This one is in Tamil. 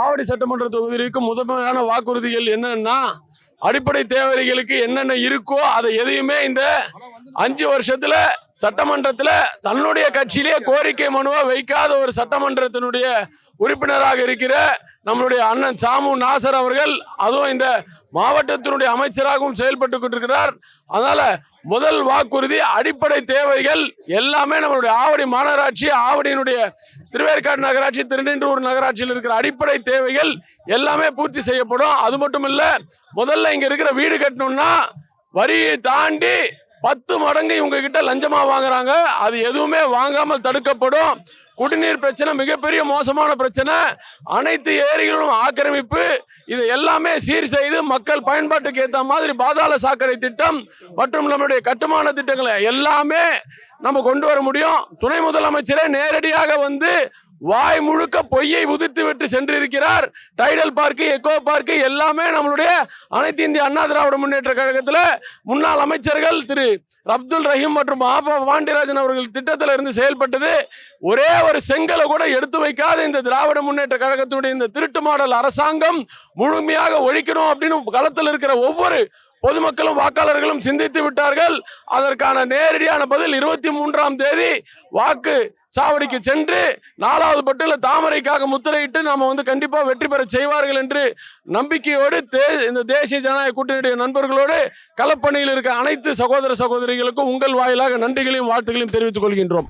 ஆவடி சட்டமன்ற தொகுதிக்கு முதன்மையான வாக்குறுதிகள் என்னன்னா, அடிப்படை தேவைகளுக்கு என்னென்ன இருக்கோ அதை எதையுமே இந்த 5 வருஷத்துல சட்டமன்றத்துல தன்னுடைய கட்சியிலே கோரிக்கை மனுவா வைக்காத ஒரு சட்டமன்றத்தினுடைய உறுப்பினராக இருக்கிற நம்மளுடைய அண்ணன் சாமு நாசர் அவர்கள், அதுவும் இந்த மாவட்டத்தினுடைய அமைச்சராகவும் செயல்பட்டு கொண்டிருக்கிறார். அதனால முதல் வாக்குறுதி அடிப்படை தேவைகள் எல்லாமே நம்மளுடைய ஆவடி மாநகராட்சி, ஆவடியினுடைய திருவேற்காடு நகராட்சி, திருநின்றூர் நகராட்சியில் இருக்கிற அடிப்படை தேவைகள் எல்லாமே பூர்த்தி செய்யப்படும். அது மட்டும் இல்ல, முதல்ல இங்க இருக்கிற வீடு கட்டணும்னா வரியை தாண்டி 10 மடங்கு இவங்க கிட்ட லஞ்சமா வாங்குறாங்க. அது எதுவுமே வாங்காமல் தடுக்கப்படும். குடிநீர் பிரச்சனை மிகப்பெரிய மோசமான பிரச்சனை. அனைத்து ஏரிகளும் ஆக்கிரமிப்பு. இது எல்லாமே சீர் செய்து மக்கள் பயன்பாட்டுக்கு ஏற்ற மாதிரி பாதாள சாக்கடை திட்டம் மற்றும் நம்முடைய கட்டுமான திட்டங்களை எல்லாமே நம்ம கொண்டு வர முடியும். துணை முதலமைச்சரே நேரடியாக வந்து வாய் முழுக்க பொய்யை உதிர்த்து விட்டு சென்றிருக்கிறார். டைடல் பார்க்கு, எக்கோ பார்க்கு எல்லாமே நம்மளுடைய அனைத்து இந்திய அண்ணா திராவிட முன்னேற்ற கழகத்தில் முன்னாள் அமைச்சர்கள் திரு அப்துல் ரஹீம் மற்றும் பாண்டியராஜன் அவர்கள் திட்டத்தில் இருந்து செயல்பட்டது. ஒரே ஒரு செங்கலை கூட எடுத்து வைக்காத இந்த திராவிட முன்னேற்ற கழகத்தினுடைய இந்த திருட்டு மாடல் அரசாங்கம் முழுமையாக ஒழிக்கணும் அப்படின்னு களத்தில் இருக்கிற ஒவ்வொரு பொதுமக்களும் வாக்காளர்களும் சிந்தித்து விட்டார்கள். அதற்கான நேரடியான பதில் 23ஆம் தேதி வாக்கு சாவடிக்கு சென்று 4வது பட்டியல தாமரைக்காக முத்திரையிட்டு நாம வந்து கண்டிப்பா வெற்றி பெற செய்வார்கள் என்று நம்பிக்கையோடு இந்த தேசிய ஜனநாயக கூட்டணியுடைய நண்பர்களோடு களப்பணியில் இருக்க அனைத்து சகோதர சகோதரிகளுக்கும் உங்கள் வாயிலாக நன்றிகளையும் வாழ்த்துக்களையும் தெரிவித்துக் கொள்கின்றோம்.